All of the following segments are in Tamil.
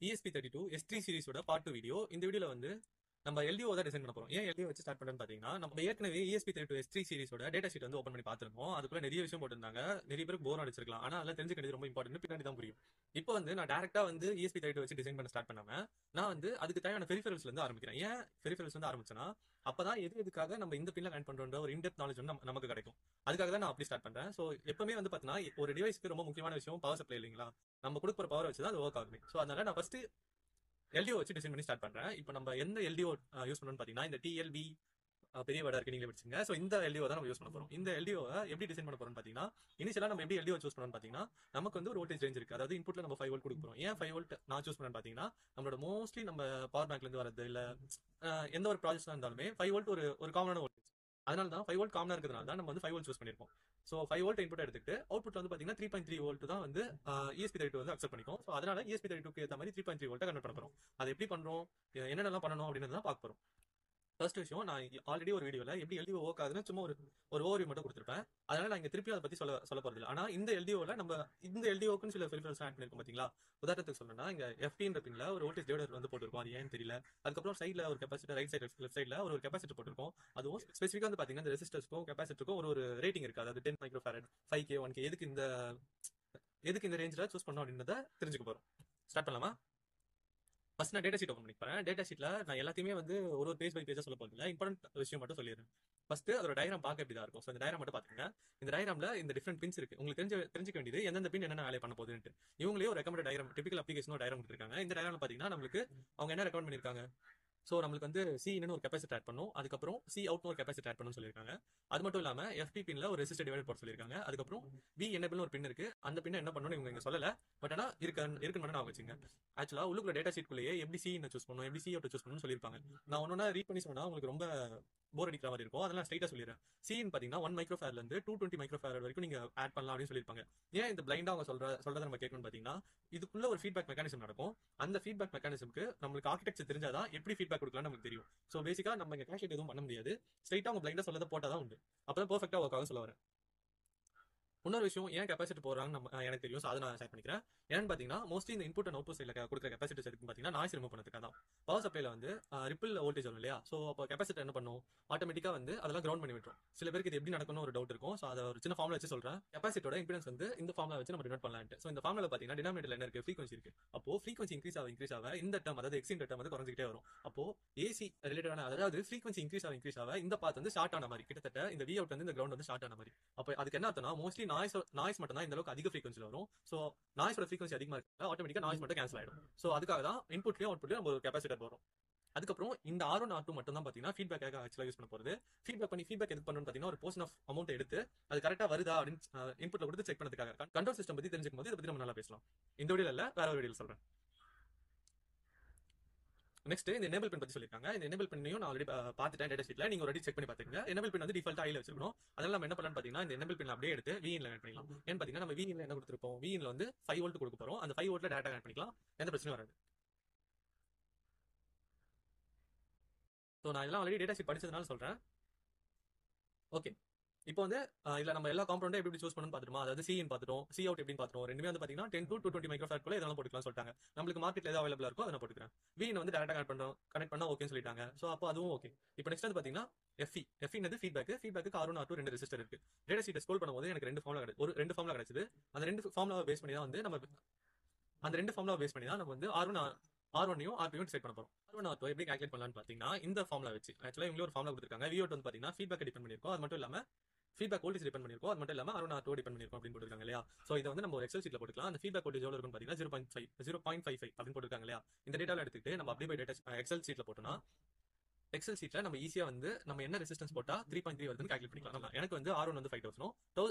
ESP32 S3 சீரிஸோட part 2 video. இந்த வீடியோல வந்து நம்ம LDO தான் டிசைன் பண்ண போறோம். ஏன் LDO வச்சு ஸ்டார்ட் பண்றேன்னு பாத்தீங்கன்னா, நம்ம ஏற்கனவே ESP32 S3 சீரிஸோட டேட்டா ஷீட் வந்து ஓபன் பண்ணி பார்த்திருக்கோம். அதுக்குள்ள நிறைய விஷயம் போட்டிருந்தாங்க. நிறைய பேருக்கு போர் அடிச்சிருக்கலாம். ஆனா அதெல்லாம் தெரிஞ்சுக்கிறது ரொம்ப இம்பார்ட்டன்ட். பின்னாடி தான் புரியும். இப்போ வந்து நான் டைரக்டா வந்து ESP32 வச்சு டிசைன் பண்ண ஸ்டார்ட் பண்ணாம, நான் வந்து அதுக்கு தேவையான பெரிஃபெரல்ஸ்ல இருந்து ஆரம்பிக்கிறேன். ஏன் பெரிஃபெரல்ஸ் வந்து ஆரம்பிச்சேன்னா, அப்பதான் எதுக்காக நம்ம இந்த பின்ல கனெக்ட் பண்றோம்ன்ற ஒரு இன்டெப்த் நாலேஜ் வந்து நமக்கு கிடைக்கும். அதுக்காக தான் நான் அப்படி ஸ்டார்ட் பண்றேன். சோ எப்பவுமே வந்து பாத்தீங்கன்னா, ஒரு டிவைஸ்க்கு ரொம்ப முக்கியமான விஷயம் பவர் சப்ளை இல்லைங்களா? நம்ம கொடுக்குற பவர் வச்சு தான் அது ஒர்க் ஆகுமே. சோ அதனால நான் ஃபர்ஸ்ட் LDO வச்சு டிசைன் பண்ணி ஸ்டார்ட் பண்றேன். இப்போ நம்ம எந்த LDO யூஸ் பண்ணணும்னு பாத்தீங்கன்னா, இந்த TLB பெரிய வேர்டா இருக்கு, நீங்களே படிச்சுங்க. சோ இந்த LDO தான் நம்ம யூஸ் பண்ண போறோம். இந்த LDO எப்படி டிசைன் பண்ண போறோம்னு பாத்தீங்கன்னா, இனிஷியலா நம்ம எப்படி LDO சூஸ் பண்ணணும்னு பாத்தீங்கன்னா, நமக்கு வந்து ஒரு வோல்டேஜ் ரேஞ்ச் இருக்கு. அதாவது இன்புட்ல நம்ம 5 வோல்ட் கொடுக்க போறோம். ஏன் 5 வோல்ட் நான் சூஸ் பண்ணேன்னு பாத்தீங்கன்னா, நம்மளோட மோஸ்ட்லி நம்ம பவர் பேங்க்ல இருந்து வரது இல்ல எந்த ஒரு ப்ராஜெக்ட்ஸா இருந்தாலுமே 5 வோல்ட் ஒரு காமனான வோல்டேஜ். அதனால தான் 5 வோல்ட் காமனா இருக்கிறதுனால தான் நம்ம வந்து 5 வோல்ட் சூஸ் பண்ணிருக்கோம். சோ 5 வோல்ட் இன்புட் எடுத்துட்டு அவுட்புட்ல வந்து பாத்தீங்கன்னா 3.3 வோல்ட் தான் வந்து ESP32 வந்து அக்செப்ட் பண்ணிக்கும். சோ அதனால ESP32க்கு ஏத்த மாதிரி 3.3 வோல்ட் கன்வெர்ட் பண்ண போறோம். அது எப்படி பண்றோம், என்னென்னலாம் பண்ணணும் அப்படின்னு தான் பார்க்க போறோம். ஃபர்ஸ்ட் விஷயம், நான் ஆல்ரெடி ஒரு வீடியோல எப்படி LDO ஒர்க் ஆகுதுன்னு சும்மா ஒரு ஓவர்வியூ மட்டும் கொடுத்துருப்பேன். அதனால நான் இங்க திருப்பி அதை பத்தி சொல்ல போறது இல்லை. ஆனா இந்த LDOல நம்ம இந்த LDOக்குன்னு சில பெரிஃபெரல்ஸ் ஆட் பண்ணிருக்கோம் பாத்தீங்களா. உதாரணத்துக்கு சொல்லணும்னா, இங்க FTன்ற பின்ல ஒரு வோல்டேஜ் டிவைடர் வந்து போட்டிருக்கோம். அது ஏன்னு தெரியல. அதுக்கப்புறம் சைட்ல ஒரு கெபாசிட்டர், ரைட் சைடு லெஃப்ட் சைட்ல ஒரு கெபாசிட்டர் போட்டிருக்கோம். அதுவும் ஸ்பெசிஃபிக்கா வந்து பாத்தீங்கன்னா, இந்த ரெசிஸ்டர்ஸ்க்கும் கெபாசிட்டருக்கும் ஒரு ரேட்டிங் இருக்கு. அதாவது 10 மைக்ரோ ஃபேரட், 5K, 1K எதுக்கு இந்த ரேஞ்சில் சூஸ் பண்ணோம் அப்படின்றத தெரிஞ்சுக்க போறோம். ஸ்டார்ட் பண்ணலாமா? ஃபர்ஸ்ட் நான் டேட்டா ஷீட் ஓப்பன் பண்ணி போறேன். டேட்டா ஷீட்ல நான் எல்லாத்தையுமே வந்து ஒரு பேஜ் பை பேஜா சொல்ல போறது இல்லை. இம்பார்ட்டன்ட் விஷயம் மட்டும் சொல்லிடுறேன். ஃபர்ஸ்ட் அதோட டயக்ராம் பார்க்க எப்படி தான் இருக்கும். ஸோ இந்த டயக்ராம் மட்டும் பாத்துக்கங்க. இந்த டயக்ராம்ல இந்த டிஃபரெண்ட் பின்ஸ் இருக்கு. உங்களுக்கு தெரிஞ்சுக்க வேண்டியது எந்தெந்த பின் என்னென்ன வேலை பண்ண போகுதுன்னு. இவங்களே ஒரு recommend diagram, typical application diagram கொடுத்துருக்காங்க. இந்த டயக்ராம்ல பாத்தீங்கன்னா நம்மளுக்கு அவங்க என்ன ரெக்கமெண்ட் பண்ணிருக்காங்க. சோ நம்மளுக்கு வந்து C1 ஒரு கெபாசிட்டர் ஆட் பண்ணும். அதுக்கப்புறம் C அவுட் ஒரு கெபாசிட்டர் ஆட் பண்ணணும்னு சொல்லியிருக்காங்க. அது மட்டும் இல்லாம FP பின்ல ஒரு ரெசிஸ்டர் டிவைடர் போட சொல்லியிருக்காங்க. அதுக்கப்புறம் V எனேபிள் ஒரு பின் இருக்கு. அந்த பின்ன என்ன பண்ணணும்னு இவங்க இங்க சொல்லல. பட் ஆனா இருக்குன்னு மட்டும் நான் வச்சுங்க. ஆக்சுவலா உள்ளுக்குள்ள டேட்டா ஷீட்குள்ளேயே எப்படி C சூஸ் பண்ணணும், எப்படி C அவுட் சூஸ் பண்ணணும்னு சொல்லியிருப்பாங்க. நான் ஒன்னொன்னா ரீட் பண்ணி சொன்னா உங்களுக்கு ரொம்ப போர் அடிக்கிற மாதிரி இருக்கும். அதெல்லாம் ஸ்ட்ரைட்டா சொல்லிடுறேன். C பாத்தீங்கன்னா 1 மைக்ரோ ஃபேரட்ல இருந்து 220 மைக்ரோ ஃபேரட் வரைக்கும் நீங்க ஆட் பண்ணலாம் அப்படின்னு சொல்லியிருப்பாங்க. ஏன் இந்த பிளைண்டா அவங்க சொல்றதை நம்ம கேட்கணும்னு பாத்தீங்கன்னா, இதுக்குள்ள ஒரு ஃபீட்பேக் மெக்கானிசம் நடக்கும். அந்த ஃபீட்பேக் மெக்கானிசம்க்கு நம்மளுக்கு ஆர்கிடெக்சர் தெரிஞ்சாதான் எப்படி ஃபீட்பேக் கொடுக்கலாம் நமக்கு தெரியும். சோ பேசிக்கா நம்ம இங்க கேஷ் எதுவும் பண்ண முடியாது. ஸ்ட்ரைட்டா அவங்க பிளைண்டா சொல்லதை போட்டாதான் உண்டு. அப்பதான் பெர்ஃபெக்ட்டா ஒர்க் ஆகும் சொல்ல வரேன். இன்னொரு விஷயம், ஏன் கெபாசிட்டர் போடுறாங்கன்னு எனக்கு தெரியும். அதை நான் ஷேர் பண்ணிக்கிறேன். ஏன்னு பாத்தீங்கன்னா, மோஸ்ட்லி இந்த இன்புட் அண்ட் அவுட்புட் சைட்ல கொடுக்குற கெபாசிட்டர்ஸ் எதுக்கு பாத்தீங்கன்னா, நாய்ஸ் ரிமூவ் பண்ணதுக்காக தான். பவர் சப்ளைல வந்து ரிப்பிள் வோல்டேஜ் வரும் இல்லையா. சோ அப்போ கெபாசிட்டர் என்ன பண்ணும், ஆட்டோமேட்டிக்கா வந்து அதெல்லாம் கிரவுண்ட் பண்ணி விட்டுரும். சில பேருக்கு இது எப்படி நடக்கணும் ஒரு டவுட் இருக்கும். சோ அதை ஒரு சின்ன ஃபார்முலா வச்சு சொல்றேன். கெபாசிட்டரோட இம்பிடன்ஸ் வந்து இந்த ஃபார்முலா வச்சு நம்ம டினோட் பண்ணலாம்னு. சோ இந்த ஃபார்முலா பாத்தீங்கன்னா, டினாமினேட்டர்ல என்ன இருக்கு, ஃப்ரீக்வன்சி இருக்கு. அப்போ ஃப்ரீக்வன்சி இன்க்ரீஸ் ஆக இந்த டேர்ம், அதாவது எக்ஸ் டேர்ம் வந்து குறைஞ்சிட்டே வரும். அப்போ ஏசி ரிலேட்டடான, அதாவது ஃப்ரீக்வன்சி இன்க்ரீஸ் ஆக இந்த பாத் வந்து ஷார்ட் ஆன மாதிரி, கிட்டத்தட்ட இந்த V அவுட் வந்து இந்த கிரவுண்ட் வந்து ஷார்ட் ஆன மாதிரி. அப்போ அதுக்கு என்ன அர்த்தம்னா, மோஸ்ட்லி நாய்ஸ் மட்டும் தான் இந்த அளவுக்கு அதிக ஃப்ரீக்வன்சில வரும். சோ நாய்ஸோட ஃப்ரீக்வன்சி அதிகமா இருக்கு, ஆட்டோமேட்டிக்கா நாய்ஸ் மட்டும் கேன்சல் ஆயிடும். சோ அதுக்காக தான் இன்புட்லயும் அவுட்புட்லயும் நம்ம ஒரு கெபாசிட்டர் போறோம். அதுக்கப்புறம் இந்த R1 R2 மட்டும் தான் பாத்தீங்கன்னா ஃபீட்பேக்காக ஆக்சுவலா யூஸ் பண்ண போறது. ஃபீட்பேக் எதுக்கு பண்ணணும்னு பாத்தீங்கன்னா, ஒரு போர்ஷன் ஆஃப் அமௌண்ட் எடுத்து அது கரெக்டா வருதா அப்படின்னு இன்புட்ல கொடுத்து செக் பண்ணதுக்காக. கண்ட்ரோல் சிஸ்டம் பத்தி தெரிஞ்சுக்கும் போது இதை பத்தி நம்ம நல்லா பேசலாம். இந்த வீடியோல இல்ல, வேற ஒரு வீடியோல சொல்றேன். நெக்ஸ்ட் இந்த எனேபிள் பின் பத்தி சொல்லிருக்காங்க. இந்த எனேபிள் பின்னையும் நான் ஆல்ரெடி பார்த்துட்டேன் டேட்டா ஷீட்ல. நீங்க ஒரு செக் பண்ணி பாத்துக்கங்க. எனேபிள் பின் வந்து டிஃபால்ட்டா ஐல வச்சிருக்கணும். அதனால நம்ம என்ன பண்ணலாம்னு பாத்தீங்கன்னா, இந்த எனேபிள் பின் அப்படியே எடுத்து Vin ஆட் பண்ணிக்கலாம். ஏன்னு பாத்தீங்கன்னா, நம்ம Vin என்ன கொடுத்திருப்போம், Vin வந்து 5 வோல்ட் கொடுக்க போறோம். அந்த 5 வோல்ட்ல டேரக்டா ஆட் பண்ணிக்கலாம். எந்த பிரச்சனையும் வராது. சோ நான் இதெல்லாம் ஆல்ரெடி டேட்டா ஷீட் படிச்சதுனால சொல்றேன். ஓகே, இப்போ வந்து இல்ல நம்ம எல்லா காம்பவுண்டும் எப்படி சூஸ் பண்ணணும் பாத்துட்டோமா. அதாவது C பாத்துட்டோம், C அவுட் எப்படின்னு பாத்துட்டோம். ரெண்டுமே வந்து பாத்தீங்கன்னா 10 to 220 மைக்ரோ ஃபேரட் குள்ள இதெல்லாம் போட்டுக்கலாம் சொல்லிட்டாங்க. நம்மளுக்கு மார்க்கெட்ல எது அவைலபிளா இருக்கோ அதை போட்டுக்கிறேன். Vin வந்து டேரக்டா கனெக்ட் பண்ணா ஓகேன்னு சொல்லிட்டாங்க. சோ அப்போ அதுவும் ஓகே. இப்போ நெக்ஸ்ட் வந்து பாத்தீங்கன்னா FE என்னது ஃபீட்பேக்கு R1 R2 ரெண்டு ரெசிஸ்டர் இருக்கு. டேட்டா ஷீட்டை ஸ்க்ரோல் பண்ணும்போது எனக்கு ரெண்டு ஃபார்முலா கிடைச்சது. அந்த ரெண்டு ஃபார்முலாவை பேஸ் பண்ணி தான் வந்து நம்ம வந்து R1ஐயும் R2ஐயும் செட் பண்ண போறோம். R1 R2 எப்படி கால்குலேட் பண்ணலாம்னு பாத்தீங்கன்னா, இந்த ஃபார்முலா வச்சு ஆக்சுவலா இவங்க ஒரு ஃபார்முலா கொடுத்திருக்காங்க. V அவுட் வந்து பாத்தீங்கன்னா ஃபீட்பேக் டிபெண்ட் பண்ணிருக்கும். அது மட்டும் இல்லாம ஃபீட்பேக் வோல்டேஜ் டிபெண்ட் பண்ணிருக்கும். அது மட்டும் இல்லாம R1 R2 டிபெண்ட் பண்ணிருக்கும் அப்படின்னு போட்டுருக்காங்க இல்லையா. சோ இதை வந்து நம்ம ஒரு எக்ஸல் ஷீட்ல போட்டுக்கலாம். அந்த ஃபீட்பேக் வோல்டேஜ் எவ்வளவு இருக்குன்னு பாத்தீங்கன்னா 0.55 அப்படின்னு போட்டுருக்காங்க இல்லையா. இந்த டேட்டால எடுத்துட்டு நம்ம அப்படியே போய் டேட்டா எக்ஸல் ஷீட்ல போட்டோம்னா, எக்ஸல் ஷீட்ல நம்ம ஈஸியா வந்து நம்ம என்ன ரெசிஸ்டன்ஸ் போட்டா 3.3 வருதுன்னு கால்குலேட் பண்ணிக்கலாம். எனக்கு வந்து R1 வந்து 5000,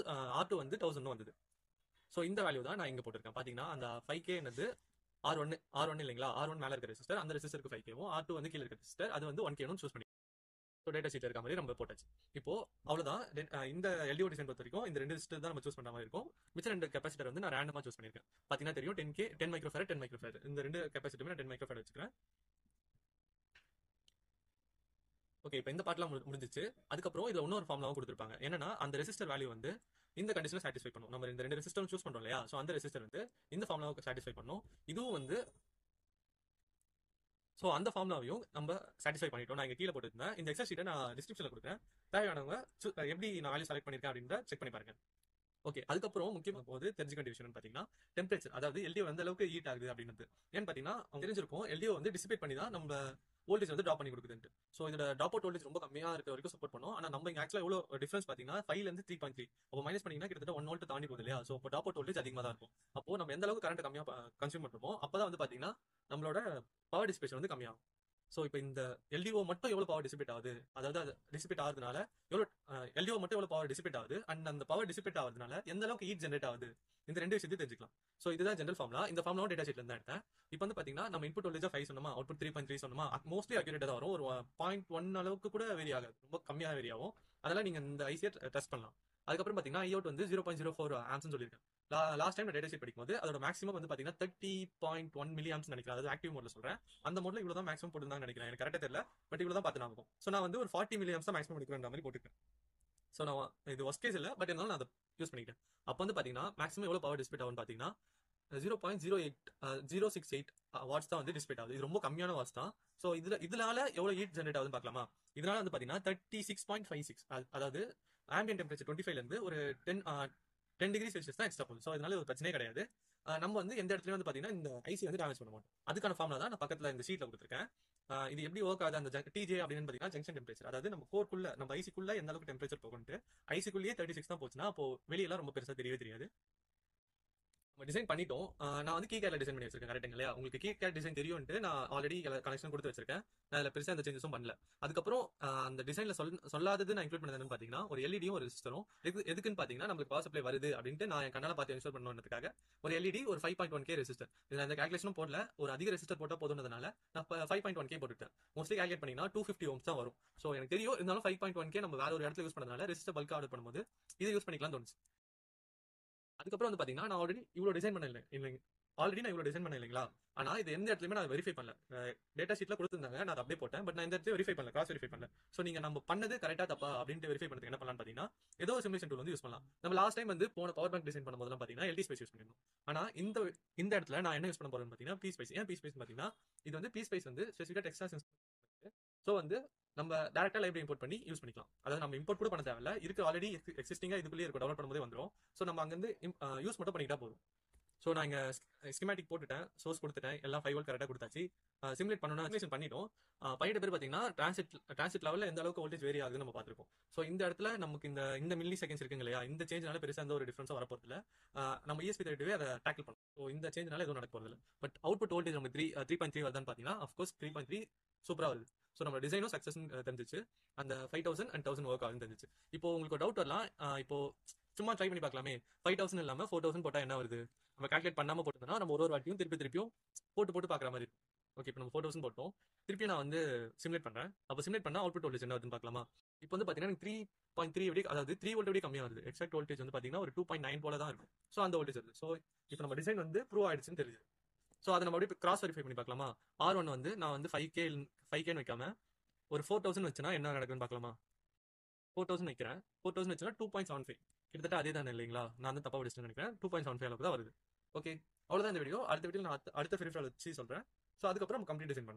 R2 வந்து 1000 வந்தது. சோ இந்த வேல்யூ தான் நான் இங்க போட்டிருக்கேன். பாத்தீங்கன்னா அந்த 5K என்னது R1 இல்லைங்களா. R1 மேல இருக்க ரெசிஸ்டர், அந்த ரெசிஸ்டருக்கு 5K, R2 வந்து கீழ இருக்க ரெசிஸ்டர், அது வந்து 1K சூஸ் பண்ணி டேட்டா ஷீட்ல இருக்க மாதிரி நம்ம போட்டாச்சு. இப்போ அவ்வளவுதான். இந்த LDO டிசைன் பொறுத்த வரைக்கும் இந்த ரெண்டு ரெசிஸ்டர் தான் நம்ம சூஸ் பண்ற மாதிரி இருக்கும். மிச்ச ரெண்டு கெபாசிட்டர் வந்து நான் ரேண்டமா சூஸ் பண்ணிருக்கேன். பாத்தீங்கன்னா தெரியும் 10 மைக்ரோ ஃபேரட், 10 மைக்ரோ ஃபேரட். இந்த ரெண்டு கெபாசிட்டருமே நான் 10 மைக்ரோ ஃபேரட் வச்சுக்கிறேன். ஓகே, இப்போ இந்த பார்ட்லாம் முடிஞ்சிச்சு. அதுக்கப்புறம் இதுல இன்னொரு ஃபார்முலாவும் கொடுத்திருப்பாங்க. என்னன்னா அந்த ரெசிஸ்டர் வேல்யூ வந்து இந்த கண்டிஷன்ல சாட்டிஸ்ஃபை பண்ணும். நம்ம இந்த ரெண்டு ரெசிஸ்டரும் சூஸ் பண்றோம் இல்லையா. சோ அந்த ரெசிஸ்டர் வந்து இந்த ஃபார்முலாவுக்கு சாட்டிஸ்ஃபை பண்ணும். இதுவும் வந்து ஸோ அந்த ஃபார்முலாவையும் நம்ம சாட்டிஸ்ஃபை பண்ணிட்டோம். நான் இங்கே கீழே போட்டுருந்தேன். இந்த எக்ஸல் ஷீட்டை நான் டிஸ்கிரிப்ஷனில் கொடுக்குறேன். தேவையானவங்க எப்படி நான் வேல்யூ செலக்ட் பண்ணியிருக்கேன் அப்படின்ற செக் பண்ணி பாருங்க. ஓகே, அதுக்கப்புறம் முக்கியமாக போது தெரிஞ்சுக்க வேண்டிய விஷயம் பார்த்தீங்கன்னா டெம்பரேச்சர், அதாவது எல்டிஓ எந்த அளவுக்கு ஹீட் ஆகுது அப்படின்னு. ஏன்னு பார்த்தீங்கன்னா அவங்க தெரிஞ்சிருக்கும் எல்டிஓ வந்து டிசிபேட் பண்ணி தான் நம்ம வோல்டேஜ் வந்து ட்ராப் பண்ணி கொடுக்குதுன்ட்டு. ஸோ இதோட ட்ராப் அவுட் வோல்டேஜ் ரொம்ப கம்மியாக இருக்க வரைக்கும் சப்போர்ட் பண்ணும். ஆனால் நம்ம இங்கே ஆக்சுவலாக எவ்வளோ டிஃபரன்ஸ் பார்த்தீங்கன்னா 5 3.3, அப்போ மைனஸ் பண்ணிங்கன்னா கிட்டத்தட்ட 1 வோல்ட் தாண்டி போகுது இல்லையா? ஸோ இப்போ ட்ராப் அவுட் வோல்டேஜ் அதிகமாக தான் இருக்கும். அப்போ நம்ம எந்த அளவுக்கு கரண்ட் கம்மியாக கன்சியூம் பண்ணுறோமோ அப்போ தான் வந்து பார்த்தீங்கன்னா நம்மளோட பவர் டிசிபேஷன் வந்து கம்மியாகும். ஸோ இப்போ இந்த எல்டிஓ மட்டும் எவ்வளோ பவர் டிசிபேட் ஆகுது, அதாவது அது டிசிபேட் ஆகுதுனால எவ்வளோ எல்டிஓ மட்டும் எவ்வளோ பவர் டிசிபேட் ஆகுது அண்ட் அந்த பவர் டிசிபேட் ஆகுதுனால எந்த அளவுக்கு ஹீட் ஜென்ரேட் ஆகுது, இந்த ரெண்டு விஷயத்தையும் தெரிஞ்சுக்கலாம். ஸோ இதுதான் ஜென்ரல் ஃபார்முலா. இந்த ஃபார்முலா டேட்டா ஷீட்ல இருந்தா எடுத்தேன். இப்போ வந்து பாத்தீங்கன்னா நம்ம இன்புட் வோல்டேஜ் 5 சொன்னோமா, அவுட்புட் 3.3 சொன்னோமா, மோஸ்ட்லி அக்யூரேட்டா தான் வரும். ஒரு 0.1 அளவுக்கு கூட வேரி ஆகாது, ரொம்ப கம்மியாக வேரி ஆகும். அதெல்லாம் நீங்க இந்த ஐசியை டெஸ்ட் பண்ணலாம். அதுக்கப்புறம் பாத்தீங்கன்னா ஐஅவுட் வந்து 0.04 ஆம்ஸ் சொல்லியிருக்கேன். லாஸ்ட் டைம் டேட்டா ஷீட் படிக்கும்போது அதோட மேக்ஸிமம் வந்து பாத்தீங்கன்னா 30.1 மில்லி ஆம்ஸ் நினைக்கிறேன். அதாவது ஆக்டிவ் மோட்ல சொல்றேன். அந்த மோட்ல இவ்வளவு தான் மேக்ஸிமம் போட்டுருந்தாங்க நினைக்கிறேன். எனக்கு கரெக்டா தெரியல, பட் இவ்வளவு தான் பார்த்து நான். ஸோ நான் வந்து ஒரு 40 மில்லி ஆம்ஸ் தான் மேக்ஸிமம் எடுக்கிற மாதிரி போட்டுருக்கேன். ஸோ நான் இது ஒர்ஸ்ட் கேஸ் இல்லை, பட் இருந்தாலும் நான் அதை யூஸ் பண்ணிக்கிட்டேன். அப்போ வந்து பாத்தீங்கன்னா மேக்ஸிமம் எவ்வளவு பவர் டிஸ்பேட் ஆகும்னு பாத்தீங்கன்னா 0.068 வாட்ஸ் தான் வந்து டிஸ்பேட் ஆகுது. இது ரொம்ப கம்மியான வாட்ஸ் தான். ஸோ இதனால எவ்வளவு ஹீட் ஜென்ரேட் ஆகுதுன்னு பார்க்கலாமா? இதனால வந்து பாத்தீங்கன்னா 36.56, அதாவது ஆம்பியன்ட் டெம்பரேச்சர் 25ல இருந்து ஒரு 10 டிகிரி செல்சியஸ் தான் எக்ஸ்ட்ரா போகுது. ஸோ அதனால ஒரு பிரச்சனையே கிடையாது. நம்ம வந்து எந்த இடத்துலயும் வந்து பாத்தீங்கன்னா இந்த ஐசி வந்து டேமேஜ் பண்ண மாட்டோம். அதுக்கான ஃபார்முலா தான் நான் பக்கத்துல இந்த ஷீட்ல கொடுத்துருக்கேன். இது எப்படி ஒர்க் ஆகுது அந்த டிஜே அப்படின்னு பாத்தீங்கன்னா ஜங்ஷன் டெம்பரேச்சர், அதாவது நம்ம கோர்க்குள்ள நம்ம ஐசிக்குள்ள எந்த அளவுக்கு டெம்பரேச்சர் போகும்ட்டு. ஐசிக்குள்ளேயே 36 தான் போச்சுன்னா அப்போ வெளியெல்லாம் ரொம்ப பெருசா தெரியவே தெரியாது. நம்ம டிசைன் பண்ணிட்டோம். நான் வந்து கீ கேர்ல டிசைன் பண்ணி வச்சிருக்கேன். கரெக்ட் இல்லையா? உங்களுக்கு கீ கேர் டிசைன் தெரியும்ட்டு நான் ஆல்ரெடி கனெக்ஷன் கொடுத்து வச்சிருக்கேன். நான் அதில் பெருசாக எந்த சேஞ்சஸும் பண்ணல. அதுக்கப்புறம் அந்த டிசைன்ல சொல்லாதது நான் இன்க்ளூட் பண்ணதுன்னு பாத்தீங்கன்னா ஒரு எல்இடியும் ஒரு ரெசிஸ்டரும். எதுக்குன்னு பாத்தீங்கன்னா நம்மளுக்கு பவர் சப்ளை வருது அப்படின்ட்டு நான் என் கண்ணால பார்த்து இன்ஸ்டால் பண்ணணுன்றதுக்காக ஒரு எல்இடி, ஒரு 5.1K ரெசிஸ்டர். இதில் அந்த கேல்குலேஷனும் போடல, ஒரு அதிக ரெசிஸ்டர் போட்டால் போதுன்றதுனால நான் 5.1K போட்டுட்டேன். மோஸ்ட்லி கேல்குலேட் பண்ணிங்கன்னா 250 ஓம்ஸ் தான் வரும். ஸோ எனக்கு தெரியும், இருந்தாலும் 5.1K நம்ம வேற ஒரு இடத்துல யூஸ் பண்ணதுனால ரெசிஸ்டர் பல்க் ஆர்டர் பண்ணும்போது இதை யூஸ் பண்ணிக்கலாம் தோணுச்சு. அதுக்கப்புறம் வந்து பாத்தீங்கன்னா நான் ஆல்ரெடி இவ்வளவு டிசைன் பண்ணல இல்லைங்களா? ஆனா இது எந்த இடத்துலயுமே நான் வெரிஃபை பண்ணல. டேட்டா ஷீட்ல கொடுத்திருந்தாங்க, நான் அப்படியே போட்டேன். பட் நான் இந்த இடத்துல வெரிஃபை பண்ணல, கிராஸ் வெரிஃபை பண்ணல. சோ நீங்க நம்ம பண்ணது கரெக்டா தப்பா அப்படின்ட்டு வெரிஃபை பண்ணுறதுக்கு என்ன பண்ணலாம் பாத்தீங்கன்னா ஏதோ ஒரு சிமுலேஷன் டூல் வந்து யூஸ் பண்ணலாம். நம்ம லாஸ்ட் டைம் வந்து போன பவர் பேங்க் டிசைன் பண்ணும்போது பாத்தீங்கன்னா எல்டி ஸ்பேஸ் யூஸ் பண்ணிருந்தோம். ஆனா இந்த இடத்துல நான் என்ன யூஸ் பண்ண போறேன்னு பாத்தீங்கன்னா பி ஸ்பேஸ். ஏன் பி ஸ்பேஸ் பாத்தீங்கன்னா இது வந்து பி ஸ்பேஸ் வந்து ஸ்பெசிஃபிக்கா டெக்ஸ்ட். ஸோ வந்து நம்ம டேரக்டா லைப்ரரி இம்போர்ட் பண்ணி யூஸ் பண்ணிக்கலாம். அதாவது நம்ம இம்போர்ட் கூட பண்ண தேவையில்ல, இருக்கு ஆல்ரெடி எக்ஸிஸ்டிங்கா இதுக்குள்ளேயே இருக்கும், டெவலப் பண்ணும்போதே வந்துடும். ஸோ நம்ம அங்கிருந்து யூஸ் மட்டும் பண்ணிக்கிட்டா போதும். ஸோ நான் இங்கே ஸ்கிமேட்டிக் போட்டுட்டேன், சோர்ஸ் கொடுத்துட்டேன், எல்லாம் 5 வோல்ட் கரெக்டாக கொடுத்தாச்சு. சிமுலேட் பண்ணணும் சிமுலேஷன் பண்ணிட்டோம். பண்ணிட்ட பேர் பார்த்தீங்கன்னா டிரான்சிட் லெவலில் எந்த அளவுக்கு வோல்டேஜ் வேரி ஆகுதுன்னு நம்ம பார்த்துருக்கோம். ஸோ இந்த இடத்துல நமக்கு இந்த மில்லி செகண்ட்ஸ் இருக்குங்க இல்லையா, இந்த சேஞ்ச்னால பெருசாக எந்த ஒரு டிஃபரன்ஸும் வரப்போதில்லை. நம்ம ESP32 அதை டேக்கிள் பண்ணோம். ஸோ இந்த சேஞ்ச்னால எதுவும் நடக்க போதில்லை. பட் அவுட்புட் வோல்டேஜ் நம்ம 3.3 வருதான்னு பார்த்தீங்கன்னா அஃப்கோர்ஸ் 3.3 சூப்பராக வருது. ஸோ நம்ம டிசைனும் சக்ஸஸ் தெரிஞ்சிச்சு. அந்த 5000 and 1000 ஒர்க் ஆகுதுன்னு தெரிஞ்சிச்சு. இப்போ உங்களுக்கு டவுட் வரலாம், இப்போ சும்மா ட்ரை பண்ணி பார்க்கலாமே, 5000 இல்லாமல் 4000 போட்டால் என்ன வருது? நம்ம கால்குலேட் பண்ணாமல் போட்டோம்னா நம்ம ஒரு வாட்டியும் திருப்பியும் போட்டு பார்க்குற மாதிரி இருக்கும். ஓகே, இப்போ நம்ம 4000 போட்டோம். திருப்பி நான் வந்து சிமுலேட் பண்ணுறேன். அப்போ சிமுலேட் பண்ணால் அவுட்புட் வோல்டேஜ் என்ன வருதுன்னு பார்க்கலாமா? இப்போ வந்து பார்த்தீங்கன்னா 3.3 எப்படி, அதாவது 3 வோல்ட் எப்படி கம்மியாக வருது. எக்ஸாக்ட் வோல்டேஜ் வந்து பார்த்தீங்கன்னா ஒரு 2.9 போல தான் இருக்கும். ஸோ அந்த வோல்டேஜ் வருது. ஸோ இப்போ நம்ம டிசைன் வந்து ப்ரூவ் ஆயிடுச்சுன்னு தெரியுது. ஸோ அதை நம்ம அப்படியே கிராஸ் வெரிஃபை பண்ணி பார்க்கலாமா? R1 வந்து நான் வந்து 5K வைக்காம ஒரு 4000 வச்சுனா என்ன நடக்குன்னு பார்க்கலாமா? 4000 வைக்கிறேன். 4000 வச்சுனா 2.75 கிட்டத்தட்ட அதே தானே இல்லைங்களா? நான் வந்து தப்பா படிச்சுட்டு நினைக்கிறேன். 2.75 அளவுக்கு தான் வருது. ஓகே, அவ்வளோதான் இந்த வீடியோ. அடுத்த வீடியோ நான் அடுத்த ஃப்ரீ ஃபால் வச்சு சொல்றேன். ஸோ அதுக்கப்புறம் நம்ம கம்ப்ளீட் டிசைன் பண்ணுவோம்.